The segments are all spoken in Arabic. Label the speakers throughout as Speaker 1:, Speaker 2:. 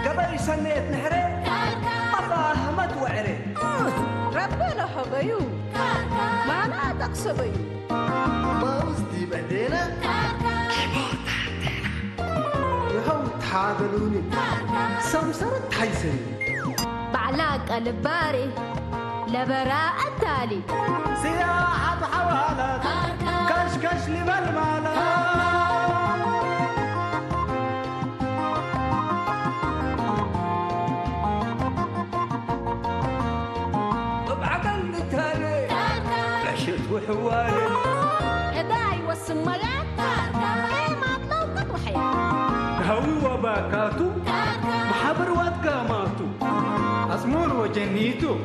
Speaker 1: قبل سنة نحري مفاهمة وعري
Speaker 2: ربنا حبيو ما أنا تقصبي
Speaker 1: ما وزدي بعدين يهو تحاضروني سمسرت حيسني
Speaker 3: بعلاق الباري لبراء التالي
Speaker 1: سياحة حوالات كشكش لملمالات بعقل التالي عشت وحوالي
Speaker 3: هداي والسمالات ايه ما طلوقت وحياة
Speaker 1: هوي وباكاتو محبر واتقاماتو أسمور وجنيتو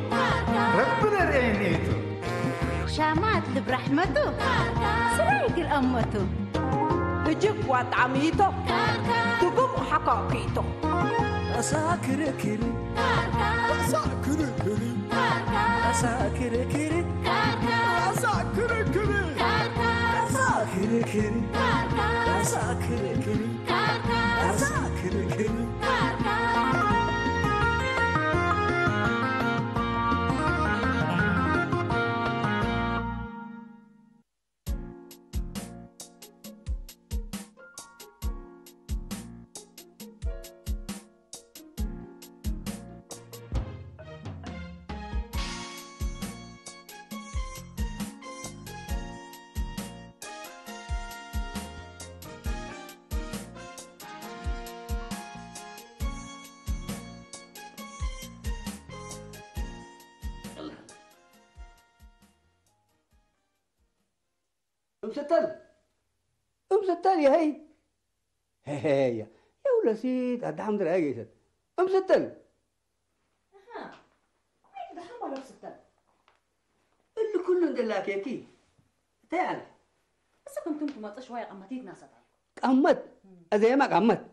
Speaker 1: ربنا رأينيتو
Speaker 3: شامات برحمته سريق الأمته
Speaker 2: تجيب وطعميته تقوم حقاقيته
Speaker 1: أساكر كري أساكر كري أساكر كري أساكر كري أساكر كري أساكر كري أساكر كري أم ستل يا هي يا ولا سيد الدحم درا جيت أم ستل
Speaker 4: ها وين دحم ولا ستل
Speaker 1: اللي كلن دلاك يا كي تعال
Speaker 4: بس كنتم ما شويه قمتيت ناس
Speaker 1: قمت أزي ما قمت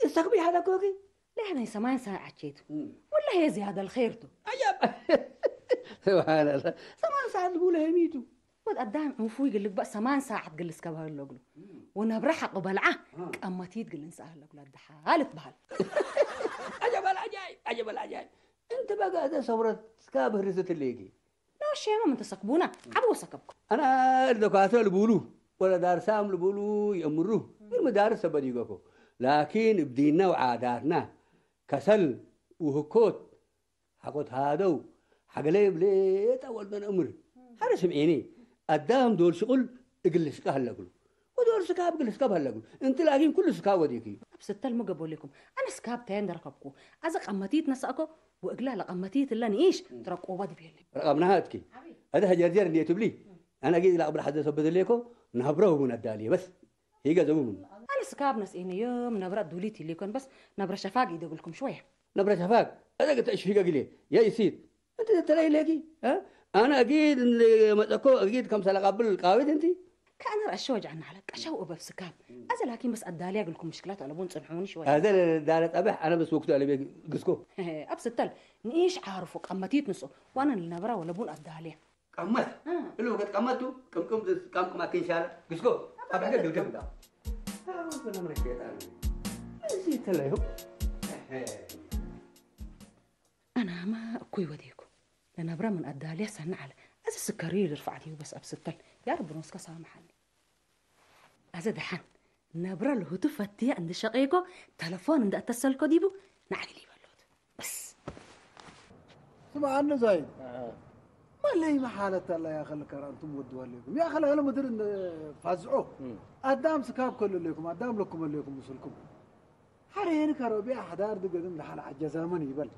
Speaker 1: استقبي هذا كوكي
Speaker 4: لا أنا 8 ساعة جيت ولا هي زيادة الخيرته
Speaker 1: عجب سبحان الله 8 ساعات الأولى يميتوا
Speaker 4: قدام مفوي يقول لك بقى 8 ساعات تجلس كبها اللقلو وانا برحق وبلعه قمتي تقول نساها اللقلو الدحالت بهال
Speaker 1: عجب العجائب عجب العجائب انت بقى هذا صورة سكاب هرست الليكي
Speaker 4: لا شيء ما تسكبونا عبوا سكبكم
Speaker 1: انا الدكاتره اللي بيقولوا ولا دار سام اللي بيقولوا يأمروه المدارس بديقكم لكن بدينا وعاداتنا كسل وهكوت حقوت هادو حقلي بليت اول من امر هذا سمعيني قدام دول شغل اقل سكاه هلقلو ودول سكاب اقل سكاب هلقلو انت لاقين كل سكاب وديكي
Speaker 4: بس ما بقول لكم انا سكاب تين ركبكم ازق قمتيت نساكو واقلها قمتيت اللي نعيش ترقوا بدي بيلي
Speaker 1: رقمنا هاتكي هذا هجرجر اللي تبلي انا اجي لا قبل حد سبد ليكو نهبره من الداليه بس هي زومن
Speaker 4: انا سكاب نسيني يوم نبره دوليتي اللي كان بس نبره شفاق يدق لكم شويه
Speaker 1: نبره شفاق هذا قلت ايش فيك لي يا يسيد انت تلاقي ليكي ها انا اكيد متكو اكيد كم سنه قبل القاويد انت
Speaker 4: كان رشوج عن عليك اشوق بسكاب ازل لكن بس الداليه اقول لكم مشكلات ولا بون تصنعوني شويه
Speaker 1: هذا دارت ابح انا بس وقته على قسكو
Speaker 4: ابستل نيش عارفك قمتيت نسو وانا اللي نبره ولا بون الداليه
Speaker 1: قمت اللي وقت قمتو كم اكين شال قسكو ابح قال قلت انا من الشيطان نسيت له
Speaker 4: انا ما اكوي وديكم لأن برا من الدالية سنة على أزا سكرير رفعتي وبس أبستل يا رب نوسك سامحني أزا دحان نبرا له تفتي عند شقيقو تلفون عند اتصل كديبو نعلي لي بالود بس
Speaker 5: سمع عنه زايد ما لي محالة الله يا خلك أنتم ودوا لكم يا خلك أنا مدري فازعوه قدام سكاب كل لكم قدام لكم لكم وصلكم حرين كروبيا حدار دقدم لحال عجز زمن يبل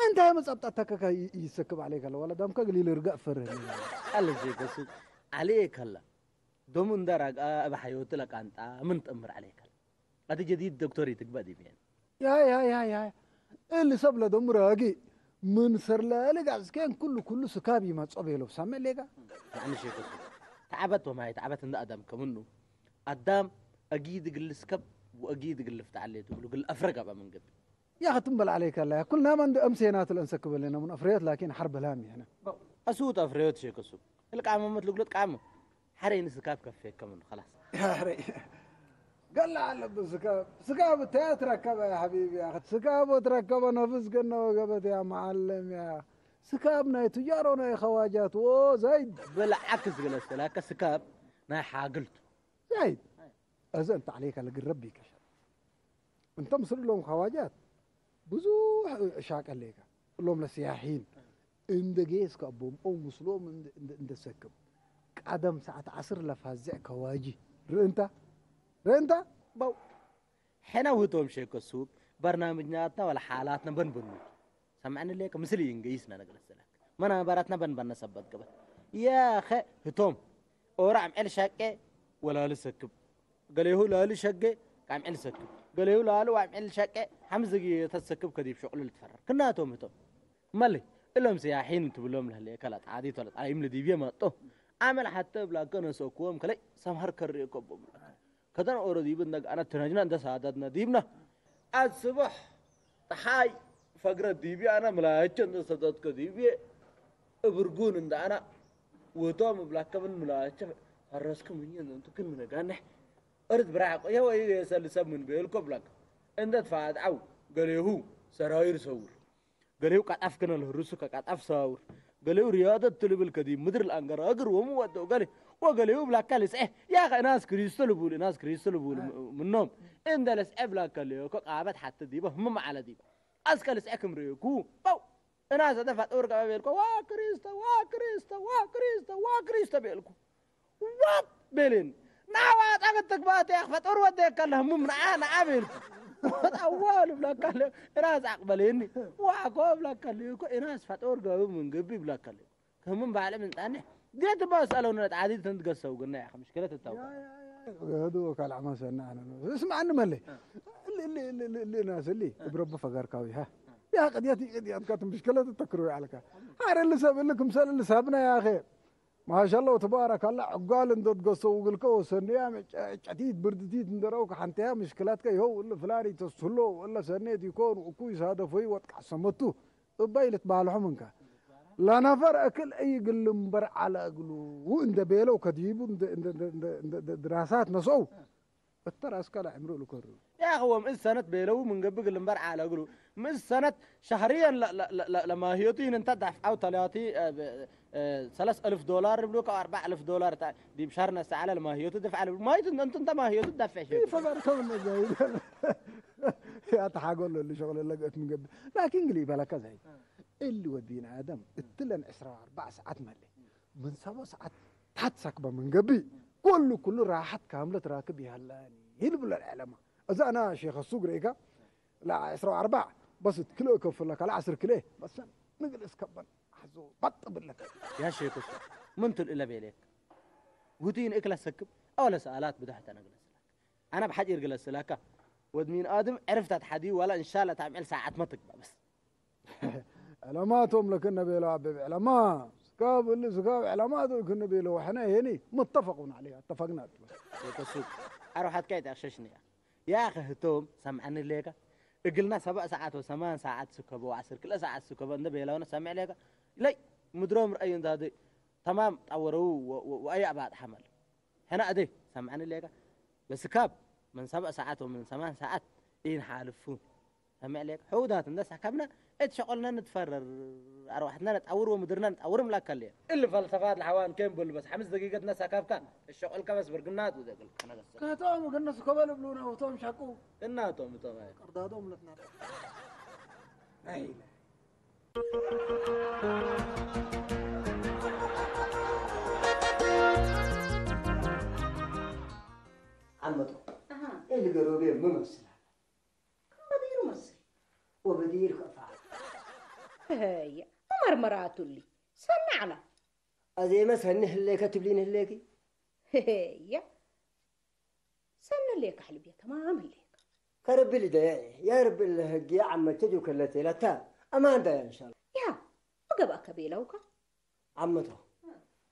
Speaker 5: انت يا مصبطتك يسكب عليك ولا دمك قليل يرقع فره
Speaker 6: الله زيك بس عليك هلا دومن درق بحيوت لك انت من تأمر عليك هذا جديد دكتوري تقبدي بين
Speaker 5: يا اللي سبله دمراقي من سرلالك عسكين كله سكابي ما تصبي له سامع ليك
Speaker 6: يعني شيء بس تعبت وما تعبت ان ادم كمنه قدام اكيد قلسكب واكيد قلفت عليه تقول قل افرق بقى من قبل
Speaker 5: يا اخي تنبل عليك الله كلنا من امسينات الانسكب لنا من افريت لكن حرب لامي هنا
Speaker 6: اسوت افريت شيء كسب لك عم متلقلت عم حرين سكاب كفيك كمان خلاص
Speaker 5: يا حري قال له على سكاب تركبها يا حبيبي يا اخي سكاب تركبها نفس قلنا وقبت يا معلم يا سكابنا يا تجارنا يا خواجات زايد
Speaker 6: بالعكس جلست لك سكاب ما حاقلته
Speaker 5: زايد أزنت عليك على ربي كشر انت مصر لهم خواجات بزوح شاك عليك لهم لسياحين عند جيس كابوم او مسلوم عند سكب قدم ساعة عصر لفازع كواجي رأنت
Speaker 6: بو حنا وتوم شيء كسوق برنامجنا ولا حالاتنا بنبنو سمعنا ليك مثلي ينجيسنا نجلس لك منا براتنا بن سبت قبل يا أخي هتوم ورعم على شقة ولا لسكب قال يهو لا لشقة قام على سكب قال يهو لا وعم على شقة حمزة تسكب كذيب شغل اللي تفرر كنا توم هتوم مالي إلهم سياحين تبلهم له ليك لا عادي ولا عايم لديبيا ما تو عمل حتى بلا كنا سوكوهم كلي سمهر كريكو بوم كذا أوردي بدنا أنا تناجنا عند سعادتنا ديبنا الصبح تحاي فقرة ديبي أنا ملاهج عند سعادت كديبي برجون عند أنا وتوم بلا كمان ملاهج الرأسكم مني أنتم كل من جانح أرد براعق يا هو يسأل سب من بيلكم بلاك عند دفعت عو قال يهو سراير صور قال يهو قد أفكنا الهرسك قد أفصور قال يهو رياضة طلب القديم مدر الأنقر أقر ومو ودو قال يهو بلاك كالس يا أخي ناس كريستو بول منهم عند لس بلاك قال يهو قابت حتى ديبه هم على ديبه أسكالس أكم ريكو باو الناس دفعت أورقة بيلكم وا كريستا بيلكم وات بيلين ناوات أقدك بات يا أخي فتور وديك اللهم من أنا بيلكم أول بلاك قال الناس أقبليني وأقوى بلاك قال الناس فتور قابل من قبي بلاك قال هم بعلم من ثاني ديت بس قالوا إن عادي تنتقصوا قلنا يا أخي مشكلة التوبة
Speaker 5: هذا كان عماس أنا اسمع عنه ملي اللي ناس اللي برب فقر كوي ها يا قد كانت مشكلة التكروي على كا هذا اللي ساب لكم سال اللي سابنا يا أخي ما شاء الله وتبارك الله عقال إن تقصوا وقلكوا سنيا عتيد بردتيد ندروك حنتها مشكلات كي هو ولا فلاني تصلوا ولا سنيت يكون وكويس هذا في وقت حسمته بايلت بالهم منك لا نفر أكل أي قل مبرع على قلو وإن بيلو كديبو دراسات نصو التراس كلا عمرو لكرو
Speaker 6: يا هو من سنة بيلو من قبل المبرع على قلو من سنة شهريا لما هيوتين انت دفع أو 3000 دولار بلوك أو $4000 دي بشهرنا ساعة لما هيوتو دفع ما انت ما هيوتو دفع شيء
Speaker 5: فقر كون زايد يا تحاقول اللي شغل لقيت من قبل لكن قلي بالك زي اللي ودينا آدم التلن 4 ساعات مالي من 7 ساعات تحت من قبل كله راحت كاملة راكب يهلاني يلبل العلماء إذا أنا شيخ السوق ريكا لا 4 بس كيلو يكفر لك على 10 كيلو بس نجلس كبن حزو بط بالك
Speaker 6: يا شيخ منتل إلا بيلك ودين إكل سكب أول سؤالات بدحت أنا جلس لك أنا بحجر جلس لك ودمين آدم عرفت أتحدي ولا إن شاء الله تعمل ساعات ما تقبل بس
Speaker 5: علاماتهم لكنا بيلو حبيبي علامات سكاب اللي سكاب علاماتهم كنا بيلو وحنا هني متفقون عليها اتفقنا
Speaker 6: شيخ السوق أروح أتكيت أخششني يا أخي هتوم سمعني ليك قلنا 7 ساعات و8 ساعات سكبوا 10 كل ساعات سكبوا النبي لو أنا سامع ليك لي مدروم رأي هذا تمام طوروا وأي بعد حمل هنا أدي سمعني ليك بس كاب من 7 ساعات ومن 8 ساعات إيه حالفون سامع ليك حودات الناس حكمنا اتشغلنا نتفرر أروحنا نتأور ومدرنا نتأور ملاك اللي فلسفات الحوان كم بقول بس 5 دقيقة ناس كاب الشغل كبس برقنات وذا قلت أنا قصة
Speaker 5: كاتهم وقلنا سكبل بلونا وتوم شاكو
Speaker 6: إنها توم
Speaker 5: قردادهم لتنا أي
Speaker 1: عمتو اللي قروبي ممثل
Speaker 4: بدير مصر
Speaker 1: وبدير كفاءة
Speaker 4: هي مرمرات اللي سمعنا
Speaker 1: أزي مثلا اللي كاتب لين الليكي
Speaker 4: هي سمنا ليك حلبية تمام ليك
Speaker 1: كرب لي داعي يا رب الهجي يا عم تجو كلتي لا تا أمان دا إن شاء الله
Speaker 4: يا وقبا كبيلوك
Speaker 1: عمتو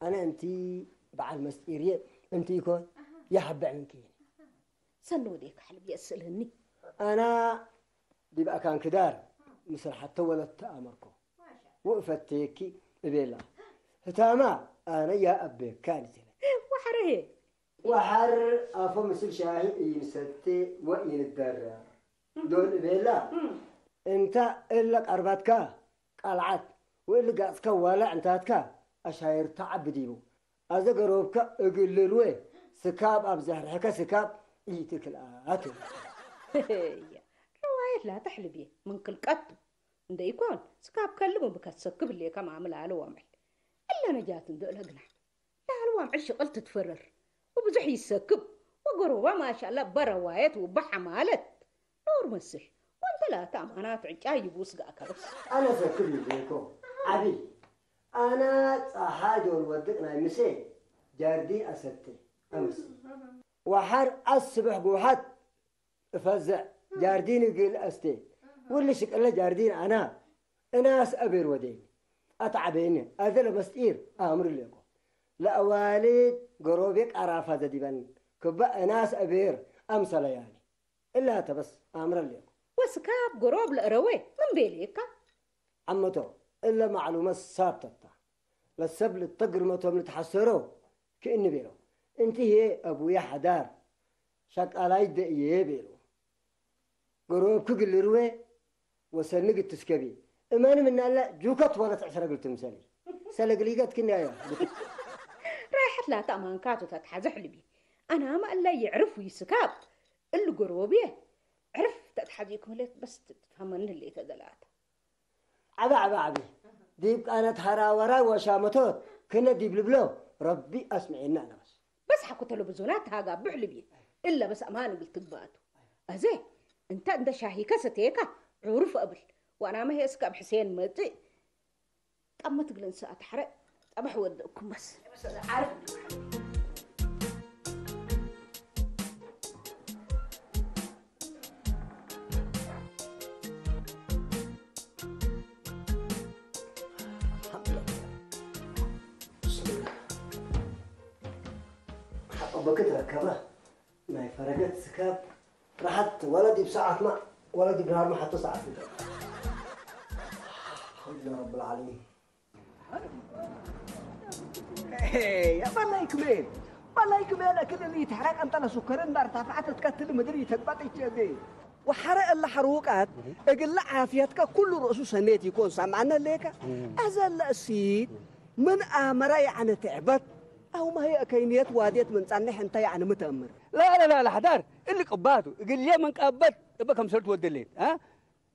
Speaker 1: أنا أنتي بعد مسيرية أنتي يكون يا حب عنكي
Speaker 4: سنو ديك حلبية أسألهني
Speaker 1: أنا بيبقى كان كدار مثل حتى ولا تأمركم وقفتيكي بيلا هتاما
Speaker 7: أنا يا أبي كانت
Speaker 4: وحره
Speaker 7: وحر أفو مثل شاهي ينستي وين الدرار دول بيلا أنت إلك أربعتك قلعت وإلك قاسك ولا أنتاتك أشاير تعبديبو هذا قروبك أقللوه سكاب أبزهر حكا سكاب يتك الآتو
Speaker 4: رواية لا تحلبي من كل قطو ده يكون سكاب كلمه بكسكب اللي كم عمل على وامل إلا نجات ندقلها قناح لا الوامل شغل تتفرر وبزح يسكب وقروبة ما شاء الله بروايات وبحة مالت نور مسل وانت لا تأمانات عجاي بوسقا كرس
Speaker 7: أنا سكبني بيكو عبي أنا صحاجة ودقنا يمسي جاردين أستي أمس وحر الصبح بوحد فزع جاردين يقول أستي واللي شكله جاردين أنا ناس أبير ودين أتعبيني أذل مستير أمر لكم لا والد قروبك عرافة ديبان كبا ناس أبير أمثل يعني إلا تبس أمر لكم
Speaker 4: وسكاب قروب لأروي من بيليكا
Speaker 7: عمتو إلا معلومة ثابتة للسبل التقرمتهم نتحسروا كأني بيرو انت هي أبويا حدار شك على يد يبيرو قروب كقل روي وسنق التسكبي إيمان من الله جوكت ولا تعشر قلت مسالي سلق ليقات كنا يا
Speaker 4: رايحت لا تأمان كاتو تتحزح لبي أنا ما إلا يعرف ويسكاب اللي قروبيه عرف تتحديكم اللي بس تفهمن اللي تدلات
Speaker 7: عبي ديب كانت هراورا وشامتوت كنا ديب لبلو ربي أسمعنا أنا
Speaker 4: بس حكو تلفزيونات هاقا بحلبي إلا بس أمان قلت تباتو أزي انت عند شاهي كستيكا عرف قبل وأنا ما هي اسكاب حسين مطي أما تقلن ساعة حرق أبح ودكم بس عارف
Speaker 7: بكت ركبه ما فرقت سكاب راحت ولدي بساعة ما ولدي بنهار ما حتى ساعة يا رب العالمين
Speaker 1: يا ملايكمين ملايكمين أكيد اللي يتحرق أنت لسكرين دار تفعت تكتل مدري تكبت إيش وحرق اللي حروقات أقول عافيتك كل رأسه سنيت يكون سامعنا ليك أزل السيد من آمرة يعني تعبت أو ما هي كينيات واديت من صنح أنت يعني متأمر لا حدار اللي قباته قل لي من قبت يبقى كم صرت ودليت ها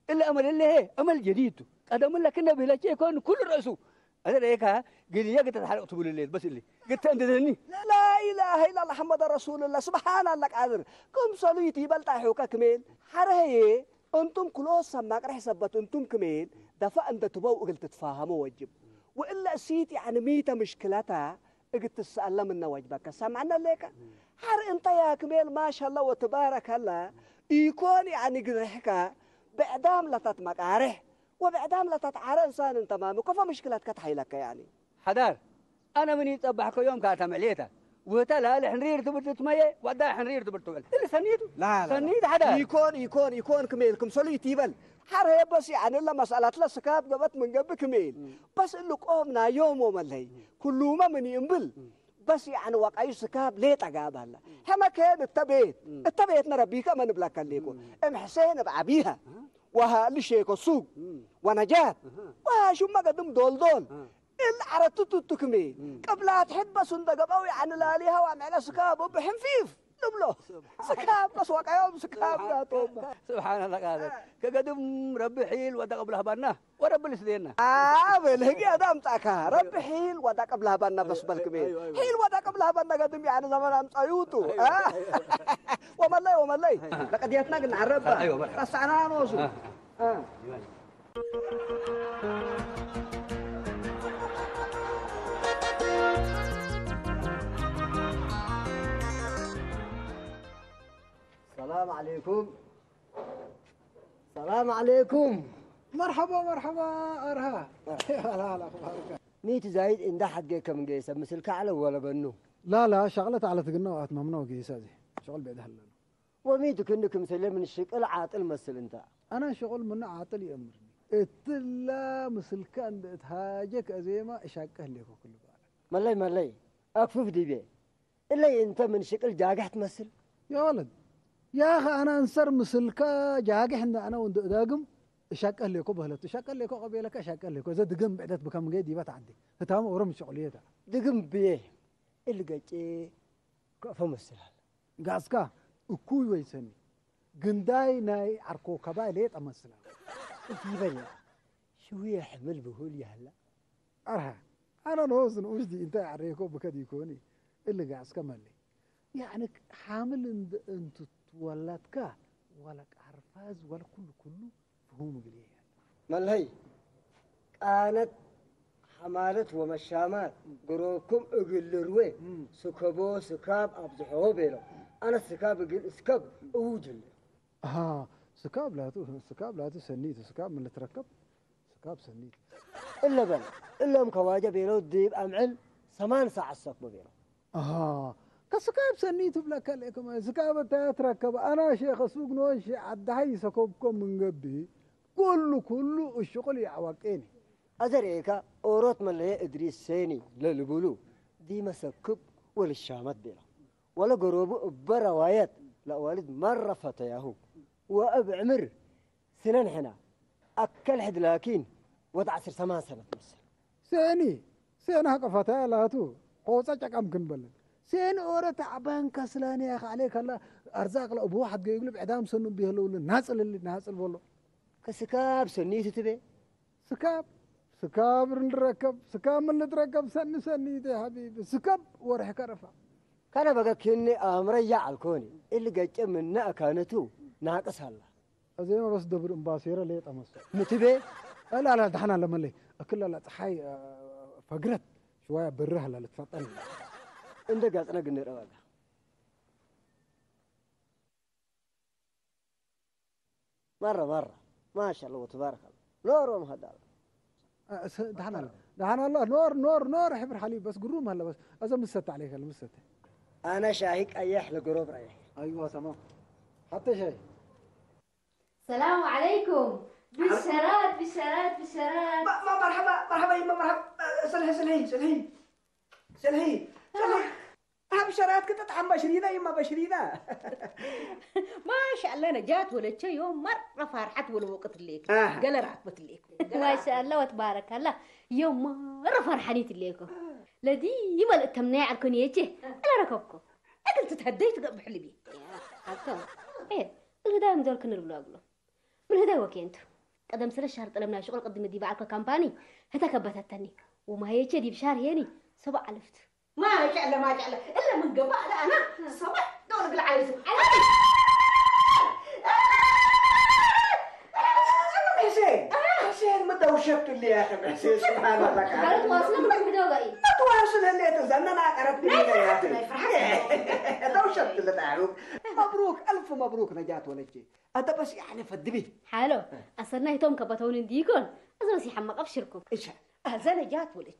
Speaker 1: اللي أمل اللي هي أمل جديد هذا من لكنه بلا شيء يكون كل رأسه هذا ليك ها قل لي قلت تحرق طول الليل بس اللي قلت أنت ذني لا إله إلا الله محمد رسول الله سبحان الله قادر كم صليتي بل تحوك كمين حرهي أنتم كلوا سماك رح سبت أنتم كمين دفع أنت تبوا قلت تفهموا وجب وإلا سيتي يعني ميتة مشكلتها قلت تسأل من واجبك سمعنا لك حر انت يا كميل ما شاء الله وتبارك الله يكون يعني قرحك بعدام لا تتمقارح وبعدام لا تتعار انسان تمام وكيف مشكلتك تحيلك يعني حدار انا من يصبحك يوم كاتم عليته وتلا الحنرير تبرت تميه ودا حنرير تبرت اللي سنيده لا سنيد حدار يكون كميلكم صليتي بل حر بس يعني إلا مسألة لا سكاب قبت من قبل كمين بس اللي قومنا يوم وملهي كل ما من ينبل بس يعني وقعي سكاب ليه تجاب هلا هما كان التبيت نربيك ما نبلك ليكو ام حسين بعبيها وها لشيك السوق ونجات وشو ما قدم دول العرض تكمين قبل تحب بس قبوي عن لاليها وعمل سكاب وبحنفيف لبلو سكاب بس وقع يوم سكاب لا توب سبحان الله قادر كقدم ربي حيل ودا قبلها بنا ورب السدينا بالهجي ادم تاكا ربي حيل ودا قبلها بنا بس بالكبير حيل ودا قبلها بنا قدم يعني زمان ام طيوتو ومالله لقد يتنقل على الرب بس انا نوصل
Speaker 7: السلام عليكم
Speaker 5: مرحبا أرها هلا أخبارك
Speaker 7: نيت زايد إن ده حد جاي كم جاي مثل كعلة ولا بنو
Speaker 5: لا شغلت على تقنوا أتممنوا جيسازي شغل بعد هلا
Speaker 7: وميتك إنك مثل من الشكل عاطل مثل أنت
Speaker 5: أنا شغل من عاطل يأمرني اتلا مثل كان تهاجك أزيما إشاكه لك كل
Speaker 7: ملي أكفف دي بيه إلا أنت من شكل جاقح تمثل.
Speaker 5: يا ولد يا أخي أنا أنصر مثلك جاقح أنا وندقداقم شكل ليكو بهلت شكل ليكو قبيلك شكل ليكو إذا دقم بعدت بكم جدي بتعدي تمام ورم شغليتها
Speaker 7: دقم بيه اللي قاعد فمثل
Speaker 5: قاسكا أكوي ويسني قنداي ناي عركو كباي ليت أمثلها
Speaker 7: في بني شو يحمل بهول يهلا
Speaker 5: أرها أنا نوزن وجدي أنت عريكو بكدي يكوني اللي قاسكا مالي يعني حامل أنت تولدك ولا عرفاز ولا كله فهوم قليل
Speaker 7: ملهي كانت حمالت ومشامات قروكم اقل روي سكبو سكاب ابزحو بيلو انا سكاب اقل سكاب اوجل
Speaker 5: سكاب لا تسنيت سكاب من اللي تركب سكاب سنيت
Speaker 7: الا بل الا مكواجه بيلو الديب امعل 8 ساعة السكب بيلو
Speaker 5: كسكاب سنيت بلا كلكم سكاب تركب انا شيخ سوق نوش عدهي سكبكم من قبي كله الشغل يعوقيني
Speaker 7: أدريكا أوروت ملي إدريس سيني للبولو دي مسكب ولا الشامات بيلا ولا قروبو بروايات لا والد مرة فتياهو وأب عمر سنن حنا أكل حد لكن وضع 8 سنة مثلا
Speaker 5: سيني هكا فتاة لاتو قوصة كم كنبل سين أورا تعبان كسلاني يا أخي عليك الله أرزاق لأبو واحد يقلب إعدام سنو بيهلو ناصل والله
Speaker 7: كسكاب سنيت تبي
Speaker 5: سكاب نركب سكاب من نتركب سني يا حبيبي سكاب ورح كرفة
Speaker 7: كان بقى كني أمريا على الكوني اللي قاعد منا كانتو ناقص هلا
Speaker 5: زي ما بس دبر مباصيرة ليه تمسك
Speaker 7: متبي
Speaker 5: لا دحنا لما لي أكل لا تحي فقرت شوية برها لا تفضل
Speaker 7: عندك قاعد أنا قلنا رواقة مرة ما شاء الله وتبارك الله نور ومهدال
Speaker 5: دحنا الله نور حبر حليب بس قروم هلا بس أذا مسات عليك هلا مسات
Speaker 7: أنا شاهيك أيح لقروب رايح
Speaker 5: أيوة تمام حتى شيء
Speaker 3: السلام عليكم بالشرات
Speaker 2: مرحبا يما مرحبا سلهي أهم شرات كنت تحمى شرينا يما بشرينا
Speaker 4: ما شاء الله نجات ولا شيء يوم مرة فرحت ولا وقت ليك قال رعبت ليك
Speaker 3: ما شاء الله وتبارك الله يوم مرة فرحانيت ليكم لدي يبغى التمنيع الكونيتي أنا ركبكم
Speaker 4: أنت تهديت قبل حلبي
Speaker 3: حتى إيه الهدايا مدول كنا نقوله من الهدايا وكينتو قدم سنة الشهر طلبنا شغل قدم دي بعد كامباني هتا كبتتني وما هي دي بشهر هيني 7,000
Speaker 4: ما شاء الله إلا من قبل أنا صبح دور بالعايز
Speaker 2: حسين ما دوشت اللي يا أخي حسين سبحان الله
Speaker 3: قالت واصلة من بدوغي
Speaker 2: ما تواصل اللي تزننا قربت لي يا أخي دوشت اللي تعرف مبروك ألف مبروك نجات ولدي هذا بس يعني فدبي
Speaker 3: حلو أصرنا هتوم كبتون ديكون أصلا سيحمق أبشركم
Speaker 2: إيش
Speaker 4: هذا نجات ولدي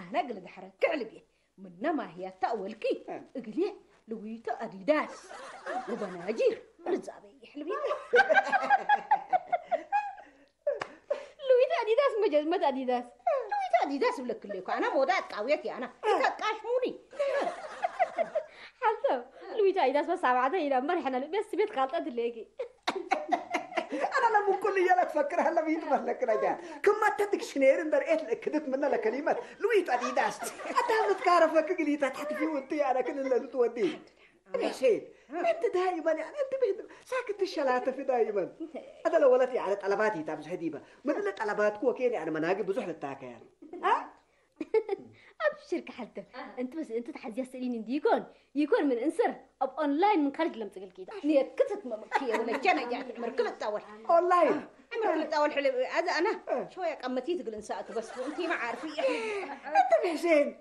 Speaker 4: أنا قلت حرك كعلبي منما هي تأولكي اقلي لويتا أديداس وبناجير رزابي يحلبي
Speaker 3: لويتا أديداس مجزمة أديداس
Speaker 4: لويتا أديداس بلك ليكو أنا مودات قاويتي أنا إذا كاشموني
Speaker 3: حتى لويتا أديداس بس عبادة إلى مرحنا بس بيت خالطة دليكي
Speaker 2: أنا لما كل يلا تفكر هلا بيت مهلك رجع كم تدك شنير إن دريت كذبت مننا لكلمات لويت أديداس أنت متكارفك قليت تحت في ودي أنا كل اللي تودي حسين أنت دائما يعني أنت بهد ساكت الشلاتة في دائما هذا لو ولتي على طلباتي تابس هديبة من اللي طلباتك وكيني أنا مناقب بزحل التاكة يعني ها
Speaker 3: أبشرك حتى أنت تحدي سألين ديكون يكون من إنسر أب أونلاين من خارج لم تقول كده
Speaker 4: نيت كتت ممكية ولا كنا جات مركلت أول
Speaker 2: أونلاين
Speaker 4: مركلت أول حلو هذا أنا شوية قمتي تقول إنسات بس وأنتي ما عارفين
Speaker 2: أنت حسين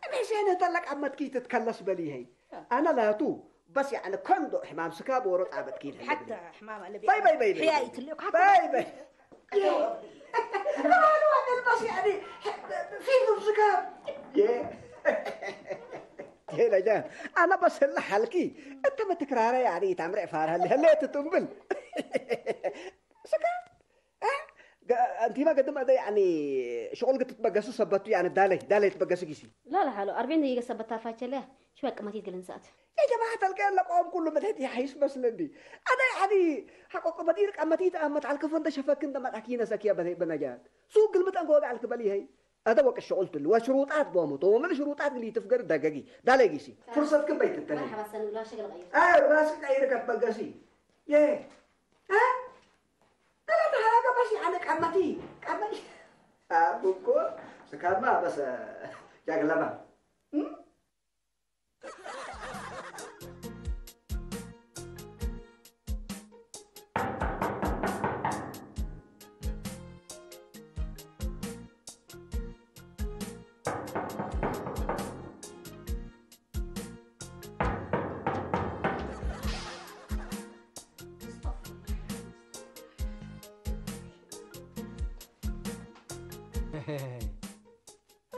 Speaker 2: حسين هتلك عمت كي تتكلس بلي هي أنا لا تو بس يعني كندو حمام سكاب ورط عبد كي
Speaker 4: حتى حمام اللي
Speaker 2: باي
Speaker 4: حياة اللي
Speaker 2: باي أنا بس يعني في سكاب يا لجان أنا بس اللي حلقي أنت ما تكراره يعني تعمر فارها اللي هلا تتنبل سكاب انت ما قدم هذا يعني شغل قلت تبقسوا سبتوا يعني دالي تبقسوا كيسي.
Speaker 3: لا لا حلو 40 دقيقة سبتها فاتشة شو قمتي تقول نسات.
Speaker 2: يا جماعة الخير لقوم كل ما تهدي حيس بس لندي أنا يعني حقوق بديرك أما تيت أما تعال كفن ده شفاك أنت ما تحكينا سكيا بنجات سوق قلبت أنقوا على الكبلي هي هذا وقت الشغل تلو وشروطات بومو تو من شروطات اللي تفكر دقيقي ده لاقيسي فرصة كم بيت التاني
Speaker 3: مرحبا سنو لا شغل غير.
Speaker 2: راسك غيرك أتبقسي يه ها لا هذا بس عنك أمتي أمتي بكو سكان ما بس جاك لما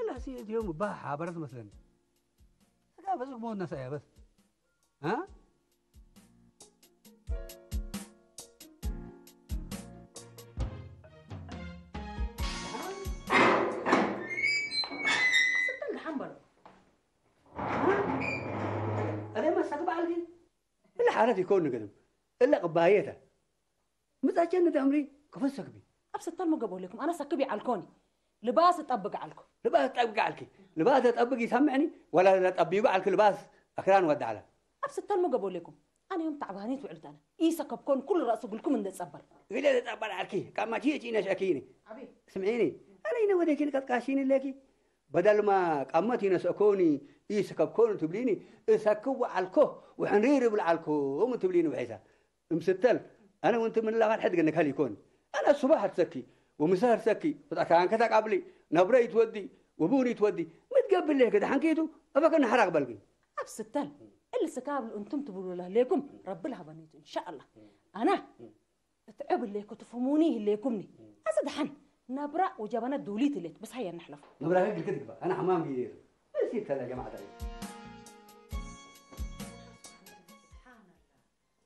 Speaker 1: لا سيدي يوم باحة برد مثلا لا بس مو النسايا بس ها
Speaker 4: ستنقى حنبل
Speaker 1: أنا ما استقبل على إلا حالتي كون قدم إلا قبايته متأكد أمري كفن سكبي
Speaker 4: أبسط ما قبول لكم أنا سكبي على الكوني لباس تطبق عليكم.
Speaker 1: لباس تطبق عليك لباس تطبق يسمعني ولا تطبقوا عليك لباس أكران ود على
Speaker 4: أبسط ما قبول لكم أنا يوم تعبانيت وعلت أنا إيسا كبكون كل رأس لكم من تصبر.
Speaker 1: إلا تطبق عليك كم ما تيجي نشأكيني
Speaker 4: عبي
Speaker 1: سمعيني أنا هنا وديك اللي قاشيني لكي بدل ما قمتي نسأكوني إيسا كبكون تبليني إسكوا عليكو وحنرير بالعلكو وم تبليني بحيسا مستل أنا وأنت من الله واحد قلنا هل يكون أنا الصباح تسكي ومسار سكي وكان كذا قبلي نبري تودي وبوني تودي متقبل ليه كده حنكيتو أفكر نحرق بلقي
Speaker 4: أبسط اللي سكابل أنتم تقولوا له ليكم رب لها بنيت إن شاء الله أنا تعب ليكم تفهمونيه اللي يكمني أزد حن نبرأ وجبنا الدوليت اللي بس هيا نحلف
Speaker 1: نبرة هيك كده أنا حمام كبير نسيت هذا يا جماعة
Speaker 4: سبحان الله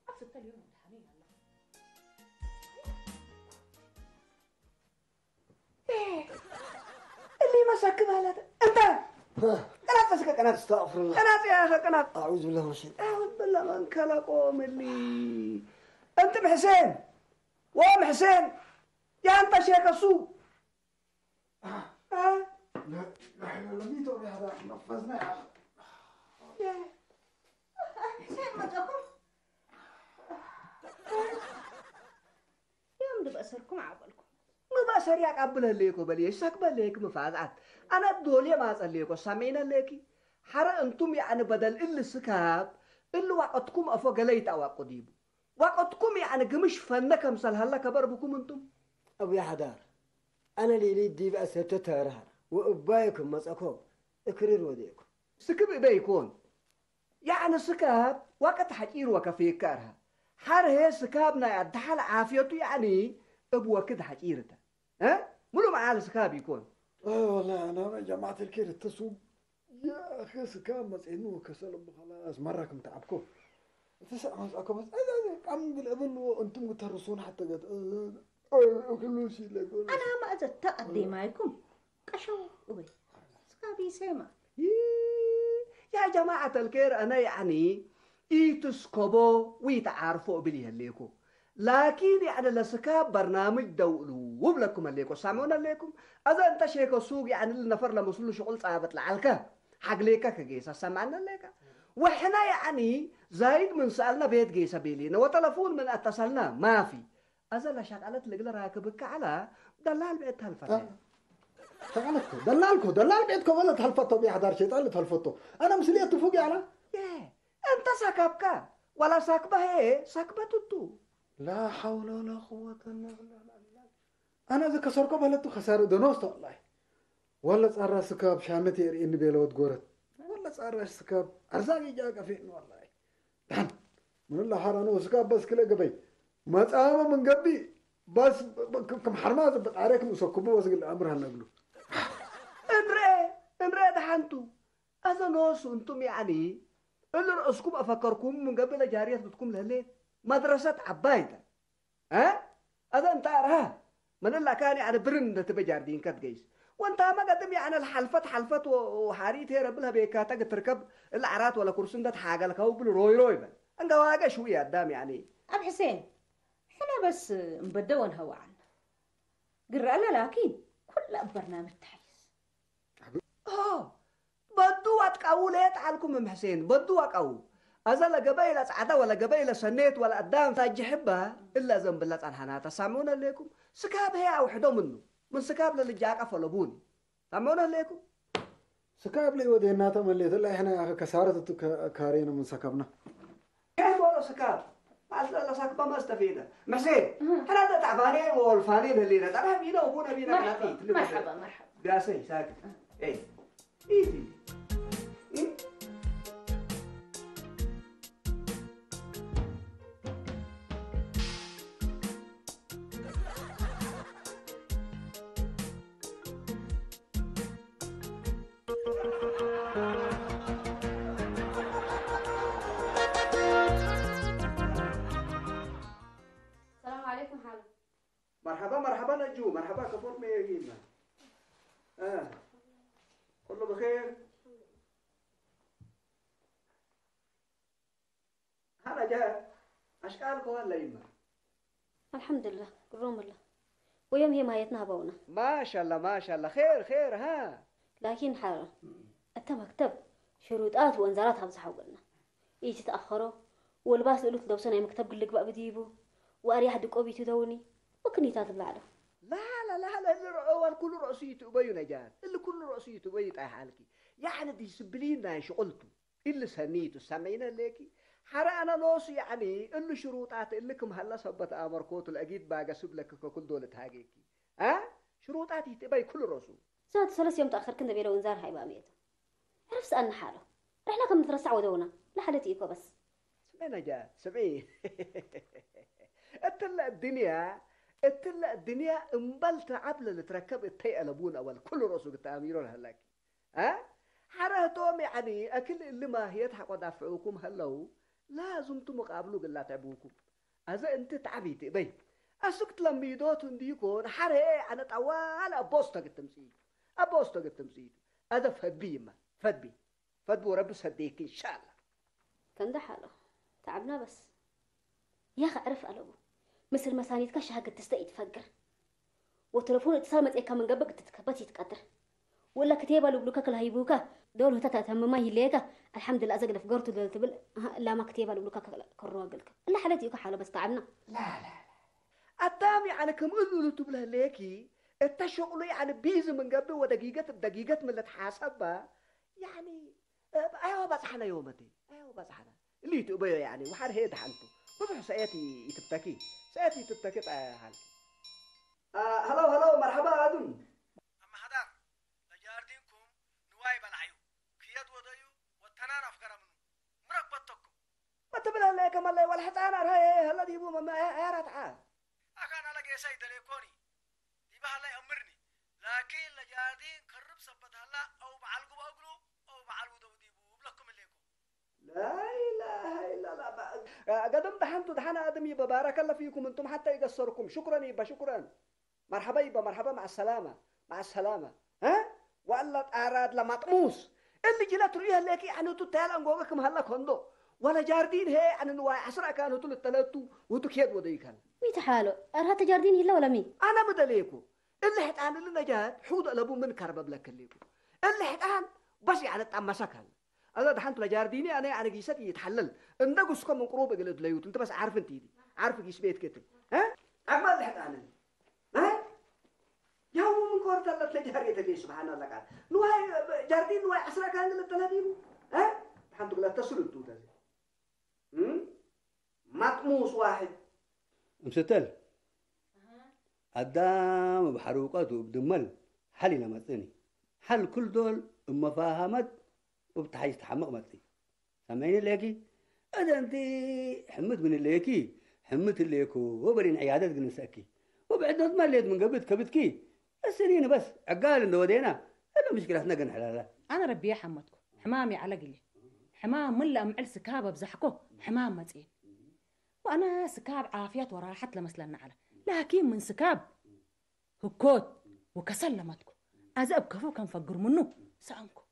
Speaker 4: أبسط اليوم امتحانين
Speaker 2: اللي مسك بالك أنت قناة فسك قناة
Speaker 7: استغفر الله
Speaker 2: قناة يا أخي قناة
Speaker 7: أعوذ بالله من الشيطان
Speaker 2: أعوذ بالله من كلكم اللي أنت محسين وام حسين يا أنت شيخ السوق
Speaker 5: لا احنا لم يتوب هذا نفذنا
Speaker 2: يا
Speaker 3: حسين ما تقول يوم دب أسركم عقلكم
Speaker 2: ما سريع قبل ليكو بلي سكبل ليك مفازعات أنا الدولية ما أصليكو سامعين ليكي حرا أنتم يعني بدل اللي سكاب اللي وقتكم أفوق ليت أو قديب وقتكم يعني قمش فنك مثل هلا كبر بكم أنتم
Speaker 7: أبو يا حدار أنا اللي دي بقى ستتارها وأبايكم مسأكم اكرر وديكم
Speaker 2: سكب بيكون يعني سكاب وقت حجير وكفيكارها حر هي سكابنا يدحل عافيته يعني أبوه كده حجيرته ها ملو معاه سكاب يكون
Speaker 5: والله أنا ما جماعة الكير التسوق يا أخي سكام مسعينو كسل خلاص مرة كم تعبكم تسع مسأكم بس عم بالقبل وأنتم تهرسون حتى قد كل شيء لكم
Speaker 3: أنا ما أزت تقضي معكم كشو أبي سكابي سيما
Speaker 2: يا جماعة الكير أنا يعني يتسكبوا ويتعارفوا بليه الليكو لكن يعني لسكاب برنامج دولو وبلكم الليكو سامعونا الليكم أذا أنت شيكو سوق يعني النفر لمسلو شغل صعبت لعلكا حق ليكا كجيسا سمعنا الليكا وإحنا يعني زايد من سألنا بيت جيسا بيلينا وتلفون من اتصلنا ما في أذا لا شغلت لقلا راكبك على دلال بيت هالفتاة
Speaker 5: شغلتكم دلال بيتكم ولا تهلفتوا بي حدار شيطان تهلفتوا أنا مسلية تفوقي على
Speaker 2: أنت سكبك ولا سكبه هي سكبة تدو
Speaker 5: لا حول ولا قوة إلا بالله أنا إذا كسركم بلدتو خسارة دنوست والله ولا صار سكاب شانتي إني بيلود جورت ولا صار سكاب أرزاقي جاك فين والله دان من الله حرانه وسكاب بس كله قبي ما تعامل من قبي بس كم حرمات بتعرف مسكبه بس قل أمر هنقوله
Speaker 2: إنري دحنتو هذا ناس أنتم يعني اللي رأسكم أفكركم من قبل جارية بتكم لهلين مدرسة عبايدة ها هذا أنت أرها من الله كان يعني برن تبى جاردين كتجيس وانت ما قدم يعني الحلفت حلفت وحاريت هي رب لها بيكاتك تركب العرات ولا كرسون ده حاجه لك هو روي روي بل انت واقع شويه قدام يعني
Speaker 4: أبو حسين احنا بس مبدون هوا عنا قرأنا لكن كل برنامج تحيز
Speaker 2: بدو اتقولت عليكم ام حسين بدو اقو ازل قبيله سعده ولا قبيله سنيت ولا قدام تجحبها الا ذنب الله صالحنا تسمعون لكم سكاب هي او حدو منه من سكاب للجاق فلبوني سمعون لكم
Speaker 5: سكاب لي ودينا تمليت لا احنا كسارة كارين من سكبنا
Speaker 2: كيف ولا سكاب الله سكبه ما استفيده محسين احنا تعبانين والفانين اللي نتعرف بينا وابونا بينا
Speaker 4: مرحبا مرحبا مرحبا
Speaker 2: بياسي ساكت ايه ايدي
Speaker 3: السلام عليكم حالا.
Speaker 2: مرحبا مرحبا نجو مرحبا كفور ما يجينا كله بخير هلا جاء اشكالكم ولا يما
Speaker 3: الحمد لله كروم الله ويوم هي ما يتنهبونا
Speaker 2: ما شاء الله ما شاء الله خير خير ها
Speaker 3: لكن حالا أنت مكتب شروطات وانذارات همسحوا قلنا يجي تأخروا والباس قلت لو سنة مكتب قلك بقى بديبه وأريح دقوبي تدوني وكنيتات بلعله
Speaker 2: لا لا لا لا اللي رأوان كل رأسيته بيو نجات اللي كل رأسيته بيو تاحالكي يعني ديسبلين دا شغلته اللي سنيته سمعينا ليكي حرا أنا نوص يعني اللي شروطات اللي كم هلا صبت أمركوت الأجيد باقى سبلك كل دولة هاجيكي شروطاتي تبي كل رسول
Speaker 3: ساعة 3 يوم تأخر كنا بيلو انذار هاي بقى عرف سألنا حاله رحنا كم نترسع ودونا لحالتي إيكو بس
Speaker 2: سمعنا جات سمعين اتلا الدنيا انبلت عبل اللي تركب التي ألبون أول كل رسول التأميرون هلاك حرهتهم يعني أكل اللي ما هي تحق دافعوكم هلو لازم تمقابلوا قلا تعبوكم أذا أنت تعبيتي بي أسكت لميدوت ديكون حره أنا طوال أبوستك التمثيل هذا فد بيما فد ورب صديق إن شاء الله
Speaker 3: كان ده حاله تعبنا بس يا أخي عرف قلبه مثل مسانيد كشها قد تستقيد فقر وتلفون اتصال متأكد من قبل قد تتكبتي تقدر ولا كتيبة لبلوكك الهيبوكا دول هتا تهم هي ليكا الحمد لله أزقل فقرته دول تبل لا ما كتيبة لبلوكك كروقلك لا حالتي يوكا حاله بس تعبنا
Speaker 2: لا الدامي على كم قلوا تبله ليكي التشغل يعني بيز من قبل ودقيقة من اللي تحاسبها يعني ايوه بس حنا يومتي اللي تبيه يعني وحر هيد حنتو بروح سياتي تبتكي حال هلو مرحبا أدم
Speaker 5: أما حدار لجاردينكم نواي بلعيو كياد وديو والتنان أفكار منو مرقبتكم
Speaker 2: ما تبلا لك مالي ولا حتى أنا هاي هلا ديبو ما يارت عاد
Speaker 5: أكان على جيساي دليكوني ديبها الله أمرني لكن لجاردين كرب سبت هلا أو بعلقوا بأقلو أو بعلقوا دوديبو بلكم الليكم
Speaker 2: لا إله إلا الله قدم دحنتو دحنا آدمي ببارك الله فيكم أنتم حتى يقصركم شكرا مرحبا مع السلامة ولا أراد لمطموس اللي جلت رؤيها لك يعني تتال أنقوكم هلا كندو ولا جاردين هي يعني نواي عسرة كانوا تل التلاتو وتكيد وديكان
Speaker 3: ميت حاله أرها تجاردين هلا ولا مين
Speaker 2: أنا بدليكو اللي حتان اللي نجات حوض ألبو من كربب لك الليكو اللي حتان بس يعني تأمسكها أنا دحنت لجارديني أنا يعني جيستي يتحلل النقصكم من قروب قلت ليوت أنت بس عارف أنتي عارف جيس بيت كتب أما اللي حتان يوم من كورت الله تلجاري تلي سبحان الله قال نواي جاردين نواي عسرة كان اللي تلاتينو الحمد لله تصلوا توتا مطموس واحد مستل قدام بحروقاته بدمل حلي لمتني حل كل دول مفاهمت وبتحيز تحمق متي سامعين الليكي هذا انت حمد من الليكي حمد الليكو وبرين عيادات جنساكي وبعدنا ما ليت من قبل كبتكي السنين بس عقال انه ودينا هذا مشكلتنا قن حلالا
Speaker 4: أنا ربي يا حمدكم حمامي على قلي حمام ملا معل سكابة بزحكو حمام متين وأنا سكاب عافية وراحت لمثلنا على لكن من سكاب هكوت وكسلمتكم أزأب كفو كان فقر منه سأنكم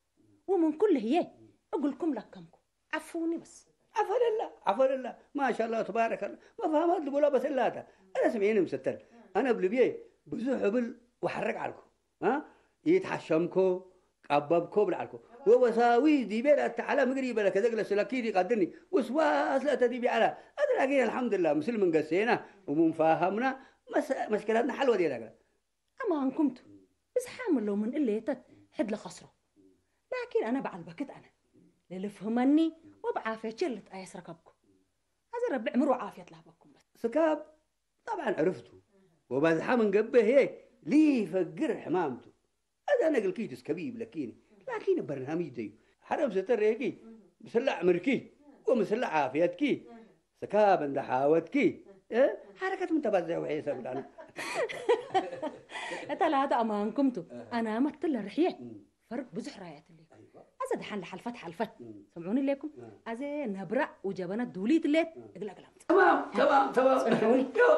Speaker 4: ومن كل هي أقول لكم لكمكم عفوني بس.
Speaker 1: عفوا لله عفوا لله ما شاء الله تبارك الله ما فهمت بولا بس اللاتا انا سمعيني مستر انا بلبيه بزحبل وحرق عليكم ها يتحشمكم قببكم بالعلكم ووساوي دي بيت على مقري بلا كذا جلس لكيدي قدرني وسواس لا تدي على هذا لكن الحمد لله مسلم قسينا ومفاهمنا مشكلتنا حلوه دي لك
Speaker 4: أما أنكمتوا بس حامل لو من اللي حد لخسره لكن أنا بعد بكت أنا اللي فهمني وبعافية شلت أيس ركبكم هذا ربع عمرو عافية لهبكم بس
Speaker 1: سكاب طبعا عرفته وبزحى من قبه هي ليه فقر حمامته هذا انا قل كيتس كبيب لكيني لكن برنامج دي حرم ستر هيكي مسلع مركي ومسلع عافيتكي سكاب عند حاوتكي حركة متبزع وحيسة بالعنى
Speaker 4: ثلاثة أمانكمتوا أنا مثل الرحية فرق بزح رايات اللي أزد حل حلفت حلفت سمعوني لكم أزي نبرع وجبنا الدوليت اللي اقلق لمت
Speaker 1: تمام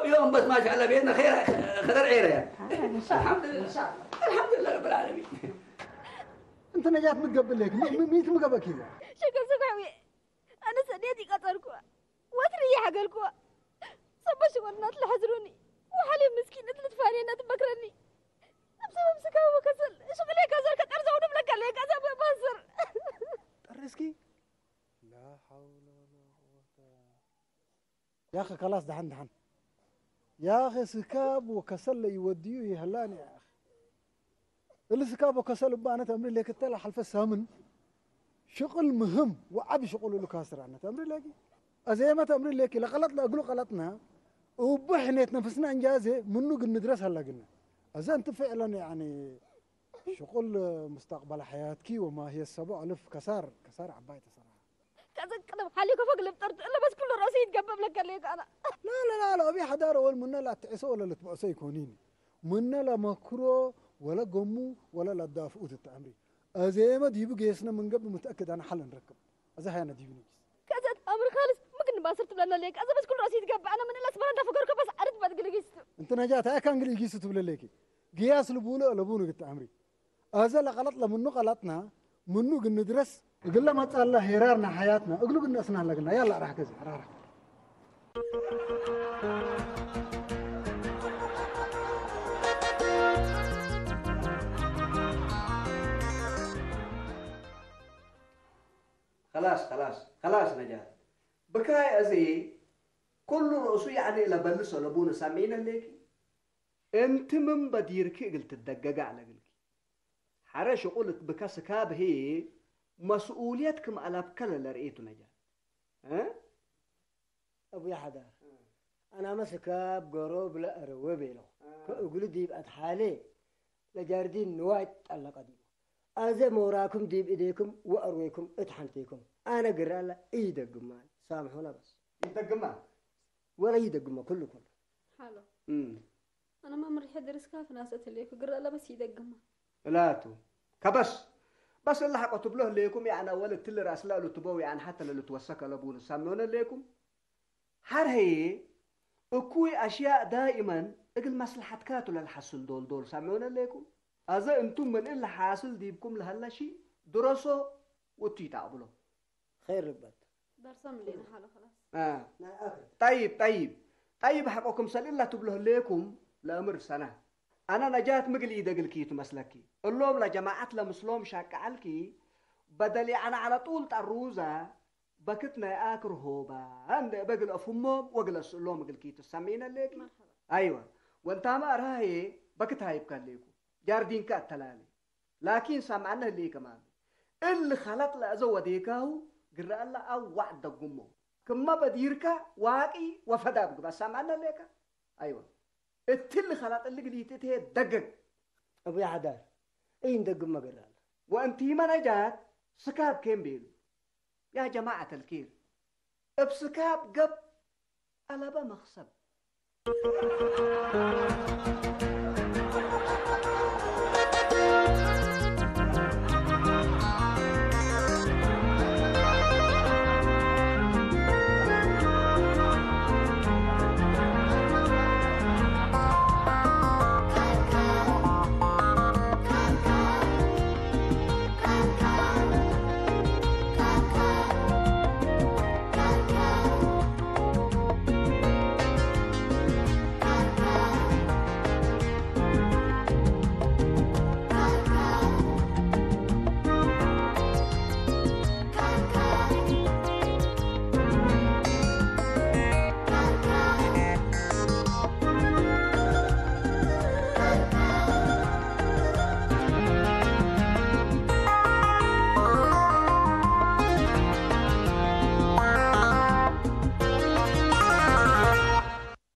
Speaker 1: يوم بس ما شاء الله بيدنا خير خضر عيرة يعني الحمد لله الحمد لله رب العالمين.
Speaker 5: انت نجات متقبل لك ميت مقبل كذا
Speaker 3: شكرا سكعوي أنا سنيتي قطركوا وتريح حقلكوا صبا شغلنات لحزروني وحالي مسكينة تلتفاني أنا تبكرني بسبب سكاوي وكسل شغلي كسل كترزع ونملك عليك أنا ببصر
Speaker 5: الرزقي لا حول ولا قوة. يا أخي خلاص دحن يا أخي سكاب وكسل يوديوه يهلاني يا أخي اللي سكاب وكسل بأنا تمري لك التلا حلف السامن شغل مهم وعب شغل له كاسر عنا تمري لك أزي ما تمري لك لا غلط لا أقول غلطنا وبحنا تنفسنا إنجازه منو قد ندرس هلا قلنا أزي أنت فعلا يعني شغل مستقبل حياتك وما هي السبع ألف كسار عبايته صراحة
Speaker 3: كذا كذا حالي كفوق اللي بطرت إلا بس كل راسي يتقبب لك عليك أنا
Speaker 5: لا أبي حدار أول منا لا تعيسو ولا لا تبقسي يكونين منا لا مكرو ولا قمو ولا لا دافئوت التعمري أزي ما ديبو جيسنا من قبل متأكد أنا حل نركب أزي هاي أنا ديبو نجيس
Speaker 3: كذا أمر خالص ممكن ما صرت بلنا ليك أزي بس كل راسي يتقبب أنا من الأسبوع أنت فكرك بس عرفت بعد قلي جيستو
Speaker 5: أنت نجات هاي كان قلي جيستو بلا ليكي قياس لبولو التعمري أزي لا غلط لا منو غلطنا منو قد ندرس قل ما تسأل الله هيرارنا حياتنا اقلوا قلنا اسمها لقنا يلا راح كذا راح
Speaker 1: خلاص نجاة بكاي أزي كل رؤسو يعني لبلسو لبونا سامعين ليكي انت من بديركي قلت الدقاقة على قلكي حرش قلت بكاس كاب هي مسؤوليتكم على بكلا لرئيتو نجاة ها؟
Speaker 7: أبو يحدار أنا مسكاب قروب لا أروبي له أقول ديب أتحالي لجاردين نوعد الله قديم أزي موراكم ديب إيديكم وأرويكم اتحنتيكم أنا قرالة إيدك قمان سامحونا بس
Speaker 1: إيدك قمان
Speaker 7: ولا إيدك قمان كله
Speaker 3: حلو أنا ما مريح درس كاف ناس أتليك وقرالة بس إيدك قمان
Speaker 1: لاتو كبس بس اللي حقتب له ليكم يعني أول تل رأس لا تبوي يعني حتى اللي توسك لبون سامعونا ليكم حر هي أكوي أشياء دائما أقل مصلحة كاتو للحصل دول سامعونا ليكم أذا أنتم من إلا حاصل ديبكم لهلا شيء درسوا وتيتعبلوا
Speaker 7: خير ربط
Speaker 3: درسام لينا حاله خلاص
Speaker 1: طيب حقكم سل إلا تبله ليكم لأمر سنة أنا نجات مقلي دقل كيتو مسلكي اللوم لجماعة لمسلوم شاك علكي بدلي أنا على طول تروزة بكتنا آكر هوبا عند بقل أفهمهم وقلس اللوم مقل كيتو سمينا ليكي
Speaker 3: مرحبا
Speaker 1: أيوة وانت ما أرهاي بكتها يبقى ليكو جاردين كاتلالي لكن سمعنا اللي كمان اللي خلط لأزوديكاهو قرأ الله أو وعد قمو كما بديركا واقي وفدابك بس سمعنا ليكا أيوة التل خلط اللي قليتته دقق
Speaker 7: أبو يحدار إين دقق ما قرأ
Speaker 1: وأنتي ما نجات سكاب كين بيلو يا جماعة الكير بسكاب قب ألبا مخصب